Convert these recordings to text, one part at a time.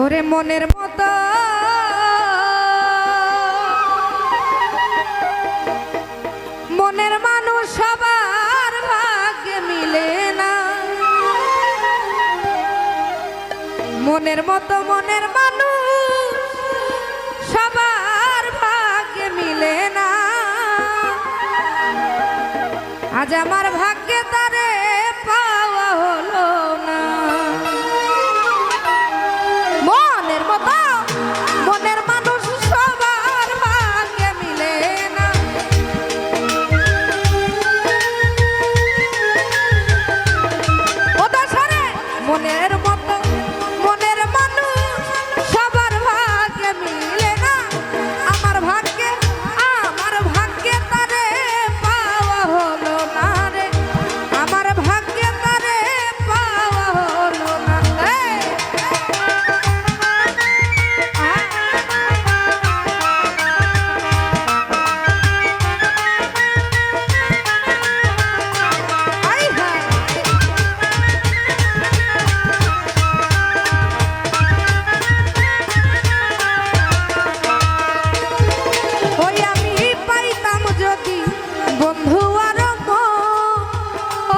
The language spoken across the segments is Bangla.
ওরে মনের মতো মনের মানুষ সবার ভাগ্যে মিলে না। মনের মতো মনের মানুষ সবার ভাগ্যে মিলে না। আজ আমার ভাগ্যে তারে পাওয়া হলো না। মনের মতো মনের মানুষ সবার ভাগ্যে মিলে না। ও দশরে মনের মতো মনের মানুষ সবার ভাগ্যে মিলে না। আমার ভাগ্যে তারে পাওয়া হলো না রে। আমার ভাগ্যে তারে পাওয়া হলো না। ওই আমি পাইতাম যদি বন্ধু আর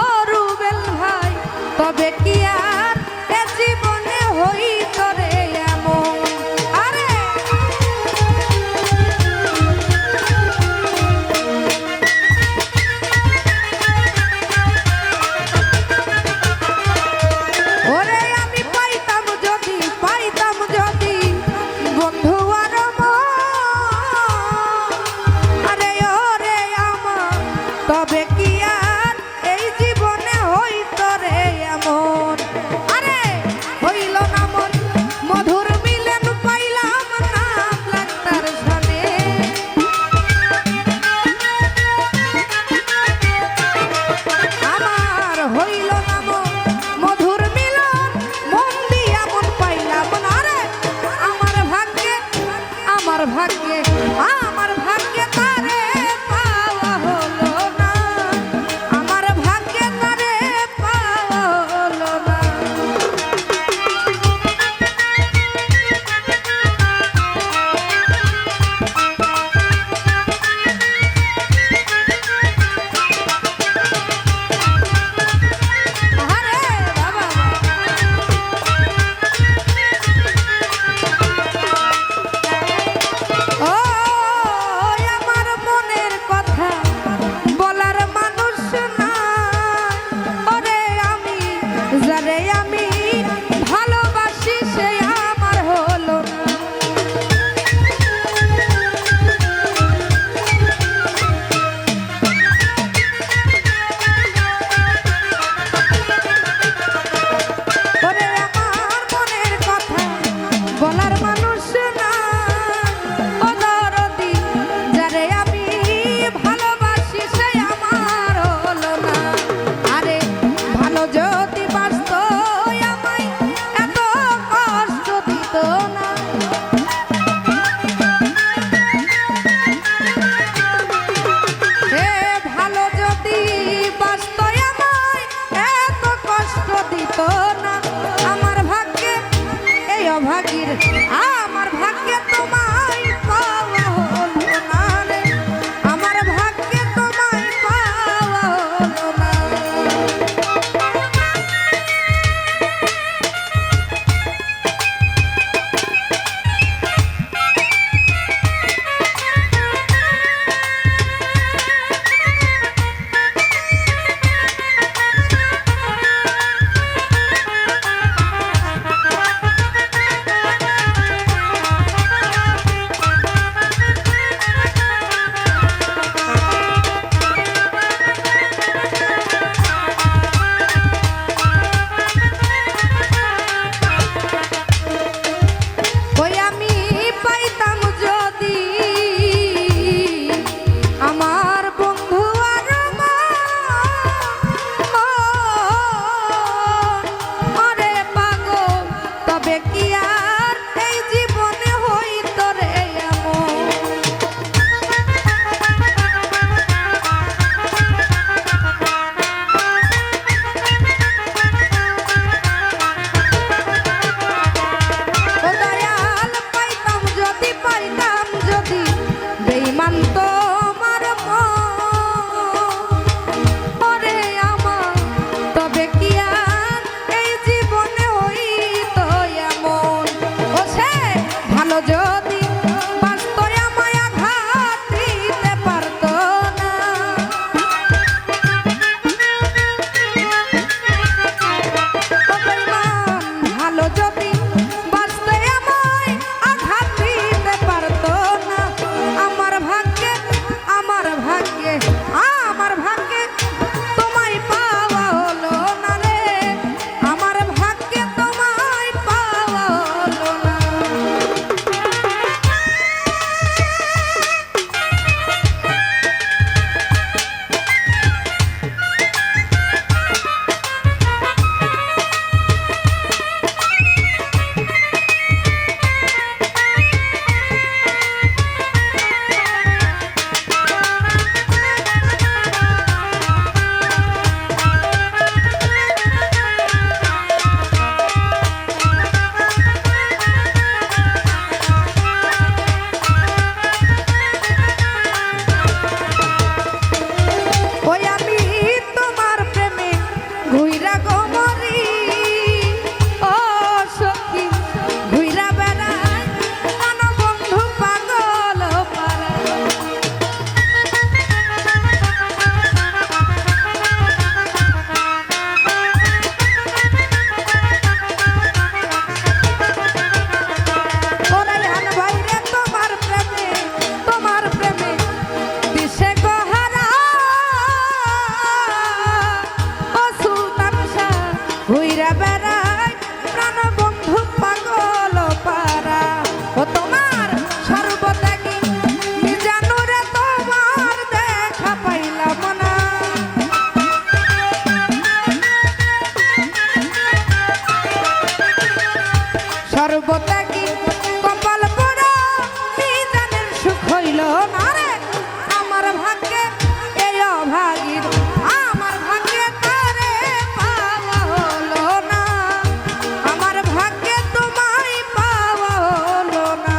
ও রুবেল ভাই, তবে কি আর এ জীবনে হইত রে এমন। আরে ওরে আমি পাইতাম যদি বন্ধু আর আরে ওরে আমার, তবে কি আর এই জীবনে হইত রে এমন। আরে হইল না মন মধুর মিলন পাইলাম না লাগতার সামনে। আমার হইল না মন মধুর মিলন, মন দিয়া মন পাইলাম না রে। আমার ভাগ্যে আমার ভাগ্যে তারে পাওয়া হলো না। আমার ভাগ্যে তারে পাওয়া হলো না। আরে বাবা ও আমার মনের কথা বলার মানুষ না। ওরে আমি যারে আমি ভালোবাসি সে আমার হলো না। ওরে আমার মনের কথা বলার মানুষ না। ও দরদি যারে আমি ভালোবাসি সে আমার হলো না। আরে ভালো যদি বাসত আমায় এত কষ্ট দিত না। হে ভালো যদি বাসত আমায় এত কষ্ট দিত না। আমার ভাগ্যে এই অভাগীর আমার ভাগ্যে তোমায় পাওয়া হলো না রে। আমার ভাগ্যে তোমায় পাওয়া হলো না। সর্বত্যাগী কপাল পোড়া মিজানের সুখ হইল না রে আমার ভাগ্যে এই অভাগীর আমার ভাগ্যে তারে পাওয়া হলো না আমার ভাগ্যে তোমায় পাওয়া হলো না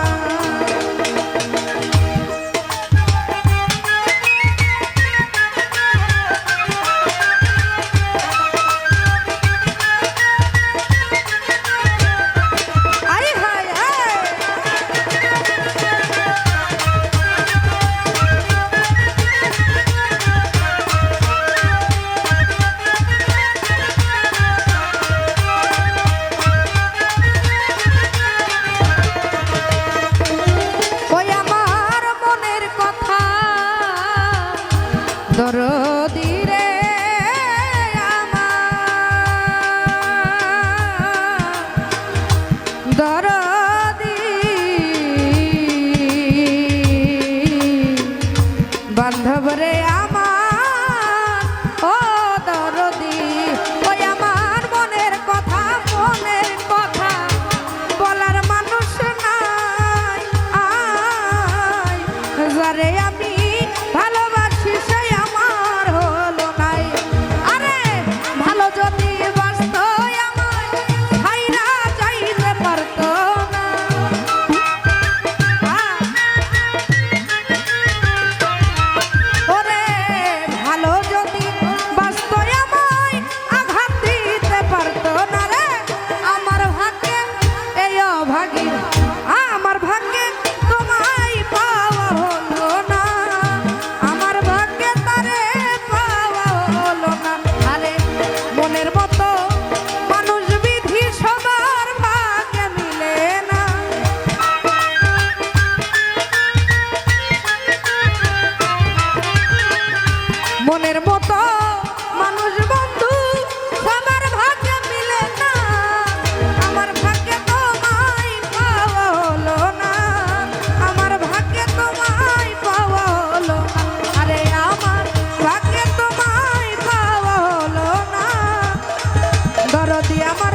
দরদি রে আমার দরদি বান্ধব রে আমার ও দরদি ওই আমার মনের কথা বলার মানুষ নাই আয় যারে আমি ভালোবাসি সেই আমার হলো নাই আরে ভালো যদি বাসতো আমায় ছাইরা যাইতে পারতো না ওরে ভালো যদি বাসতো আমায় আঘাত দিতে পারতো না রে আমার ভাগ্যে এই অভাগী আমার ভাগ্যে তোমায় পাওয়া হলো না আমার ভাগ্যে তারে পাওয়া হলো না আরে মনের মতো মানুষ বিধি সবার ভাগ্যে মিলে না মনের মতো মানুষ বন্ধু সবার ভাগ্যে মিলে না আমার ভাগ্যে তোমায় পাওয়া হলো না আমার ভাগ্যে তোমায় পাওয়া হলো না আরে আমার ভাগ্যে তোমায় পাওয়া হলো না দরদি আমার